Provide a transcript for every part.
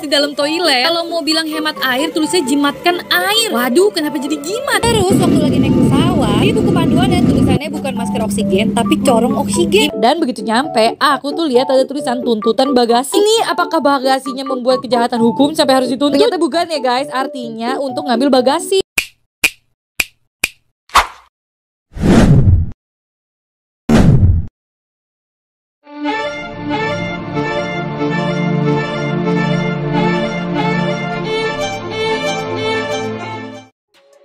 di dalam toilet, kalau mau bilang hemat air, tulisnya jimatkan air. Waduh, kenapa jadi jimat? Terus waktu lagi naik pesawat, di buku panduan dan tulisannya bukan masker oksigen, tapi corong oksigen. Dan begitu nyampe, aku tuh lihat ada tulisan tuntutan bagasi. Ini apakah bagasinya membuat kejahatan hukum sampai harus dituntut? Ternyata bukan ya guys, artinya untuk ngambil bagasi.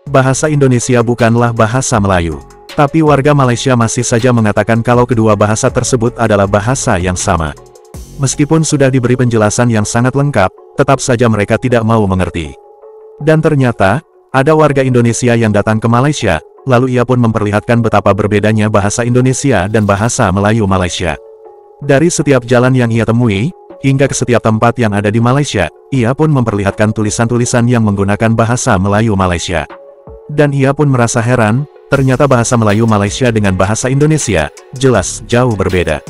Bahasa Indonesia bukanlah bahasa Melayu. Tapi warga Malaysia masih saja mengatakan kalau kedua bahasa tersebut adalah bahasa yang sama. Meskipun sudah diberi penjelasan yang sangat lengkap, tetap saja mereka tidak mau mengerti. Dan ternyata, ada warga Indonesia yang datang ke Malaysia, lalu ia pun memperlihatkan betapa berbedanya bahasa Indonesia dan bahasa Melayu Malaysia. Dari setiap jalan yang ia temui, hingga ke setiap tempat yang ada di Malaysia, ia pun memperlihatkan tulisan-tulisan yang menggunakan bahasa Melayu Malaysia. Dan ia pun merasa heran, ternyata bahasa Melayu Malaysia dengan bahasa Indonesia, jelas jauh berbeda.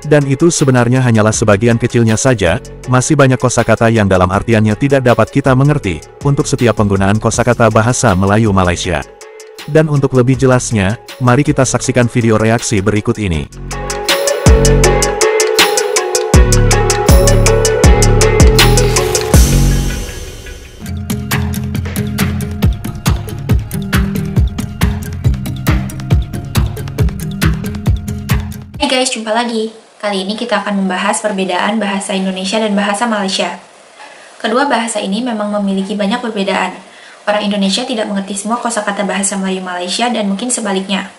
Dan itu sebenarnya hanyalah sebagian kecilnya saja, masih banyak kosakata yang dalam artiannya tidak dapat kita mengerti, untuk setiap penggunaan kosakata bahasa Melayu Malaysia. Dan untuk lebih jelasnya, mari kita saksikan video reaksi berikut ini. Hai guys, jumpa lagi. Kali ini kita akan membahas perbedaan bahasa Indonesia dan bahasa Malaysia. Kedua bahasa ini memang memiliki banyak perbedaan. Orang Indonesia tidak mengerti semua kosakata bahasa Melayu Malaysia dan mungkin sebaliknya.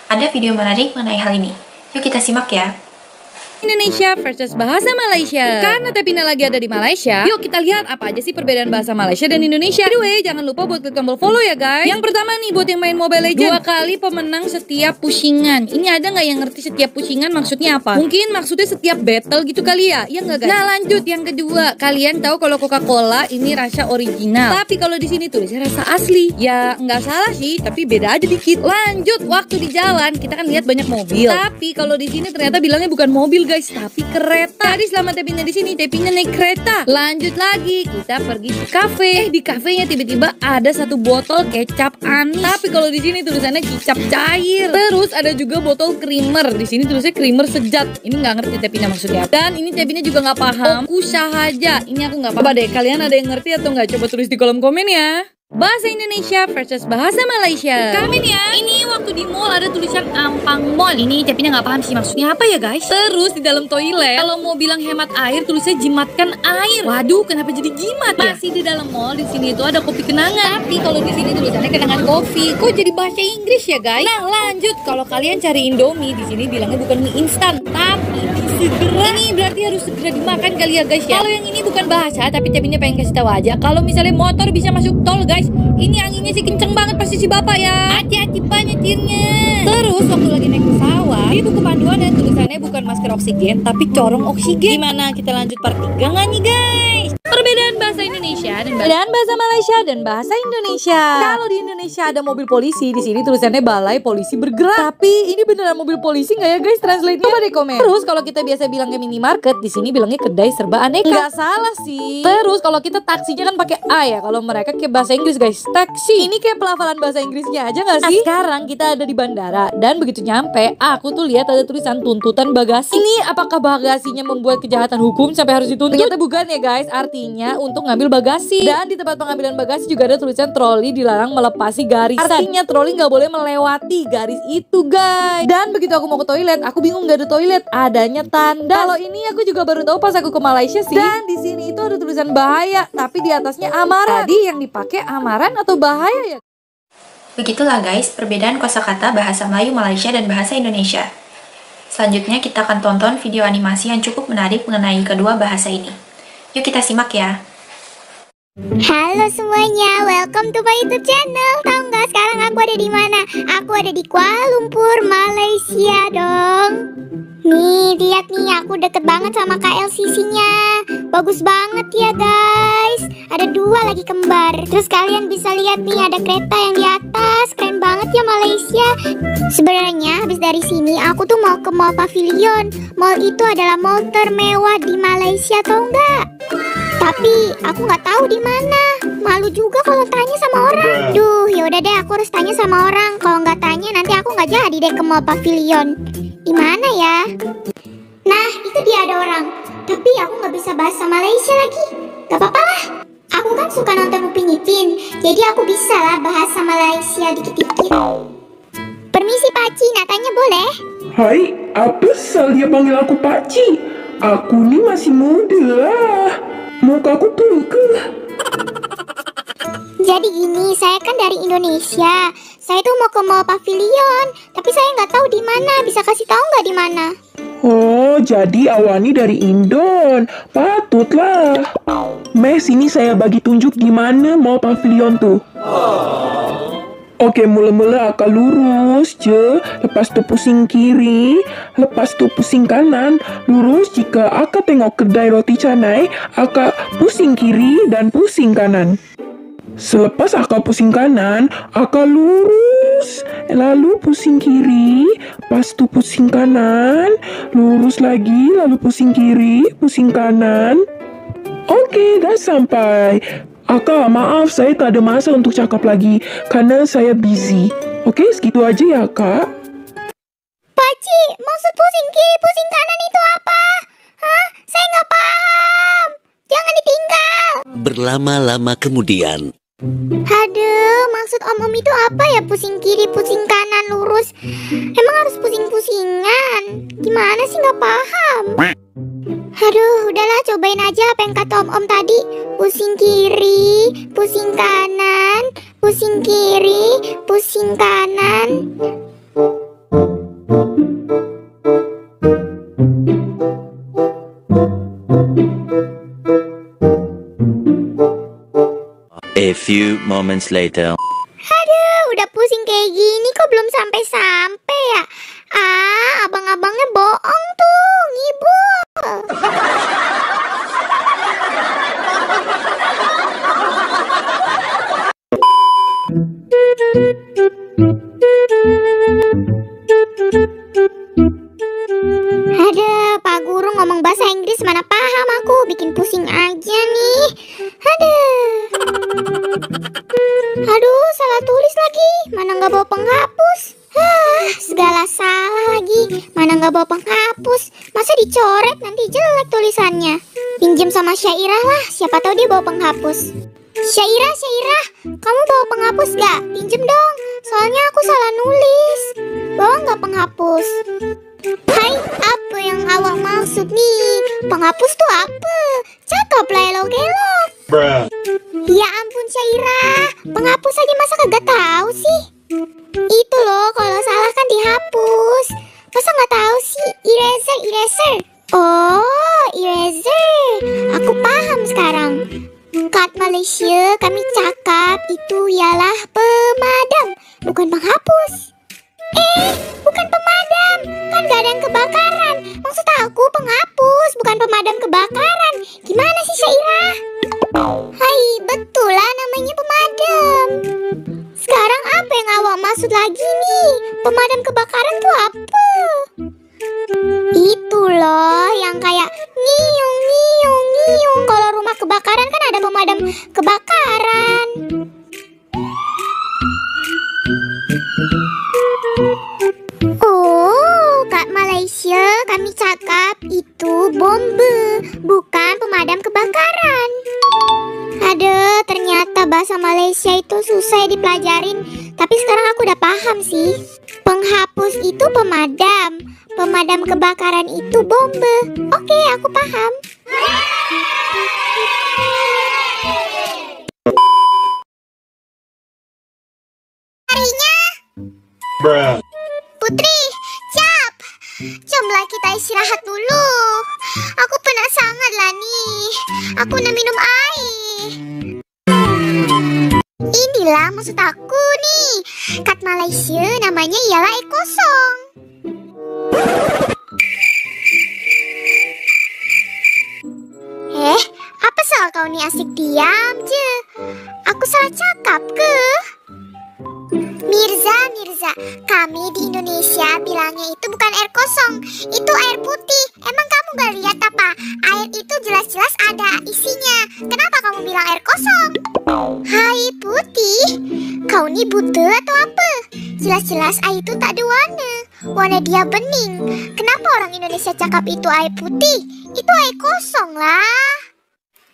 Ada video menarik mengenai hal ini. Yuk kita simak ya. Indonesia versus bahasa Malaysia. Karena Tepina lagi ada di Malaysia, yuk kita lihat apa aja sih perbedaan bahasa Malaysia dan Indonesia. By the way, jangan lupa buat klik tombol follow ya guys. Yang pertama nih, buat yang main Mobile Legends, 2 kali pemenang setiap pushingan. Ini ada nggak yang ngerti setiap pushingan maksudnya apa? Mungkin maksudnya setiap battle gitu kali ya? Ya nggak guys? Nah lanjut, yang kedua, kalian tahu kalau Coca-Cola ini rasa original, tapi kalau di sini tulisnya rasa asli. Ya nggak salah sih, tapi beda aja dikit. Lanjut, waktu di jalan kita kan lihat banyak mobil, tapi kalau di sini ternyata bilangnya bukan mobil guys, tapi kereta. Tadi selama Tepina di sini, Tepina naik kereta. Lanjut lagi, kita pergi ke kafe. Di kafenya tiba-tiba ada satu botol kecap anis, tapi kalau di sini tulisannya kicap cair. Terus ada juga botol creamer. Di sini tulisnya creamer sejat. Ini nggak ngerti Tepina maksudnya. Dan ini Tepina juga nggak paham. Oku sahaja. Ini aku nggak paham. Coba deh, kalian ada yang ngerti atau nggak? Coba tulis di kolom komen ya. Bahasa Indonesia versus bahasa Malaysia. Komen ya. Ini waktu di mall ada tulisan Ampang Mall. Ini Tepina nggak paham sih maksudnya apa ya guys. Terus di dalam toilet, kalau mau bilang hemat air, tulisnya jimatkan air. Waduh, kenapa jadi jimat ya? Masih di dalam mall, di sini itu ada kopi kenangan. Tapi kalau di sini tulisannya kenangan kopi. Kok jadi bahasa Inggris ya guys? Nah lanjut, kalau kalian cari Indomie, di sini bilangnya bukan mie instan, tapi segera. Ini berarti harus segera dimakan kali ya guys ya. Kalau yang ini bukan bahasa, tapi Tepina pengen kasih tahu aja. Kalau misalnya motor bisa masuk tol guys, ini anginnya sih kenceng banget pasti si bapak ya. Hati-hati pak nyetirnya. Terus waktu lagi naik pesawat, di buku panduan dan tulisannya bukan masker oksigen, tapi corong oksigen. Gimana, kita lanjut part 3 nggak nih guys? Perbedaan bahasa Indonesia dan bahasa Malaysia dan bahasa Indonesia. Kalau di Indonesia ada mobil polisi, di sini tulisannya Balai Polisi Bergerak. Tapi ini beneran mobil polisi nggak ya guys? Translate-nya coba deh komen. Terus kalau kita biasa bilangnya minimarket, di sini bilangnya kedai serba aneka. Nggak salah sih. Terus kalau kita taksinya kan pakai A ya. Kalau mereka kayak bahasa Inggris guys, taksi. Ini kayak pelafalan bahasa Inggrisnya aja nggak sih? Nah, sekarang kita ada di bandara dan begitu nyampe, aku tuh lihat ada tulisan tuntutan bagasi. Ini apakah bagasinya membuat kejahatan hukum sampai harus dituntut? Ternyata bukan ya guys, artinya untuk ngambil bagasi. Dan di tempat pengambilan bagasi juga ada tulisan troli dilarang melepasi garisan. Artinya troli nggak boleh melewati garis itu guys. Dan begitu aku mau ke toilet, aku bingung nggak ada toilet, adanya tanda. Kalau ini aku juga baru tahu pas aku ke Malaysia sih. Dan di sini itu ada tulisan bahaya, tapi di atasnya amaran. Tadi yang dipakai amaran atau bahaya ya? Begitulah guys, perbedaan kosakata bahasa Melayu Malaysia dan bahasa Indonesia. Selanjutnya kita akan tonton video animasi yang cukup menarik mengenai kedua bahasa ini. Yuk kita simak ya. Halo semuanya, welcome to my YouTube channel. Tahu nggak sekarang aku ada di mana? Aku ada di Kuala Lumpur, Malaysia dong. Nih, lihat nih, aku deket banget sama KLCC-nya. Bagus banget ya guys. Ada 2 lagi kembar. Terus kalian bisa lihat nih, ada kereta yang di atas. Keren banget ya Malaysia. Sebenarnya habis dari sini aku tuh mau ke Mall Pavilion. Mall itu adalah mall termewah di Malaysia, tau nggak? Tapi aku nggak tahu di mana. Malu juga kalau tanya sama orang. Duh, yaudah deh, aku harus tanya sama orang. Kalau nggak tanya nanti aku nggak jadi deh ke Mall Pavilion. Di mana ya? Nah, itu dia ada orang. Tapi aku nggak bisa bahasa Malaysia lagi. Gak apa-apa lah. Aku kan suka nonton Upin Ipin, jadi aku bisa lah bahasa Malaysia dikit-dikit. Permisi Pakci, nak tanya boleh? Hai, apa sal dia panggil aku pakcik? Aku ni masih muda lah. Muka aku tua ke? Jadi gini, saya kan dari Indonesia. Saya tuh mau ke Mall Pavilion, tapi saya nggak tahu di mana. Bisa kasih tahu nggak di mana? Oh, jadi awani dari Indon. Patutlah. Meh, sini saya bagi tunjuk di mana Mall Pavilion tuh. Oke, mula-mula akak lurus je, lepas tu pusing kiri, lepas tu pusing kanan, lurus. Jika akak tengok kedai roti canai, akak pusing kiri dan pusing kanan. Selepas akak pusing kanan, akak lurus, lalu pusing kiri, lepas tu pusing kanan, lurus lagi, lalu pusing kiri, pusing kanan. Oke, dah sampai. Akak, maaf saya tak ada masa untuk cakap lagi karena saya busy. Oke, segitu aja ya, Kak. Pakcik, maksud pusing kiri, pusing kanan itu apa? Hah? Saya nggak paham. Jangan ditinggal. Berlama-lama kemudian. Aduh, maksud om itu apa ya? Pusing kiri, pusing kanan, lurus. Emang harus pusing-pusingan? Gimana sih, nggak paham? Aduh, udahlah, cobain aja apa yang kata om tadi. Pusing kiri, pusing kanan, pusing kiri, pusing kanan. A few moments later. Aduh, udah pusing kayak gini kok belum sampai-sampai ya? Ah, abang-abangnya bohong tuh, ngibul. Ada Pak Guru ngomong bahasa Inggris mana paham aku, bikin pusing aja nih. Aduh, salah tulis lagi, mana nggak bawa penghapus. Segala salah lagi, mana nggak bawa penghapus. Masa dicoret nanti jelek tulisannya. Pinjem sama Syairah lah, siapa tahu dia bawa penghapus. Syairah, kamu bawa penghapus gak? Pinjem dong, soalnya aku salah nulis. Bawa nggak penghapus? Hai, apa yang awak maksud nih? Penghapus tuh apa? Cakep lah elok-elok. Ya ampun Syairah, penghapus aja masa kagak tahu sih? Itu loh, kalau salah kan dihapus. Masa nggak tahu sih? Eraser. Oh, eraser. Aku paham sekarang. Kat Malaysia, kami cakap itu ialah pemadam, bukan penghapus. Bukan pemadam, kan gak ada yang kebakaran. Maksud aku penghapus, bukan pemadam kebakaran. Gimana sih Syairah? Hai, betul lah namanya pemadam. Sekarang apa yang awak maksud lagi nih? Pemadam kebakaran tuh apa? Itu loh, yang kayak nyiung. Kalau rumah kebakaran kan ada pemadam kebakaran. Oh, Kak Malaysia, kami cakap itu bombe, bukan pemadam kebakaran. Aduh, ternyata bahasa Malaysia itu susah dipelajarin. Tapi sekarang aku udah paham sih. Penghapus itu pemadam, pemadam kebakaran itu bombe. Oke, aku paham. Harinya Putri, Cap, jomlah kita istirahat dulu. Aku penat sangat lah nih. Aku nak minum air. Inilah maksud aku nih. Kat Malaysia namanya ialah air kosong. Apa salah kau nih asik diam je? Aku salah cakap ke? Mirza, Ustazah, kami di Indonesia bilangnya itu bukan air kosong, itu air putih. Emang kamu gak lihat apa? Air itu jelas-jelas ada isinya. Kenapa kamu bilang air kosong? Hai putih, kau ini buta atau apa? Jelas-jelas air itu tak ada warna. Warna dia bening. Kenapa orang Indonesia cakap itu air putih? Itu air kosong lah.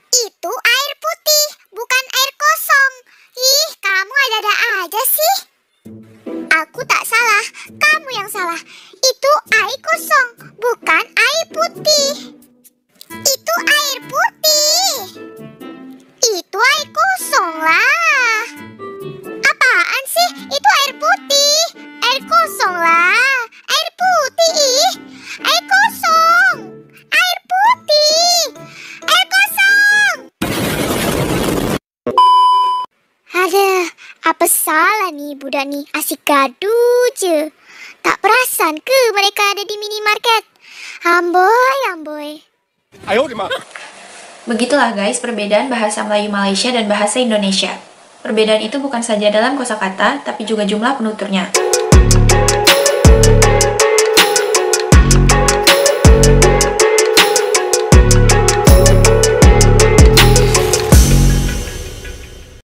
Itu air putih, bukan air kosong. Ih, kamu ada-ada aja sih. Aku tak salah, kamu yang salah. Itu air kosong, bukan air putih. Itu air putih. Itu air kosong lah. Apaan sih? Itu air putih. Air kosong lah. Air putih, ih. Air kosong. Air putih. Air kosong. Aduh, apa salah nih budak nih? Asik gaduh je. Tak perasan ke mereka ada di minimarket? Amboi, amboi. Begitulah guys perbedaan bahasa Melayu Malaysia dan bahasa Indonesia. Perbedaan itu bukan saja dalam kosakata, tapi juga jumlah penuturnya.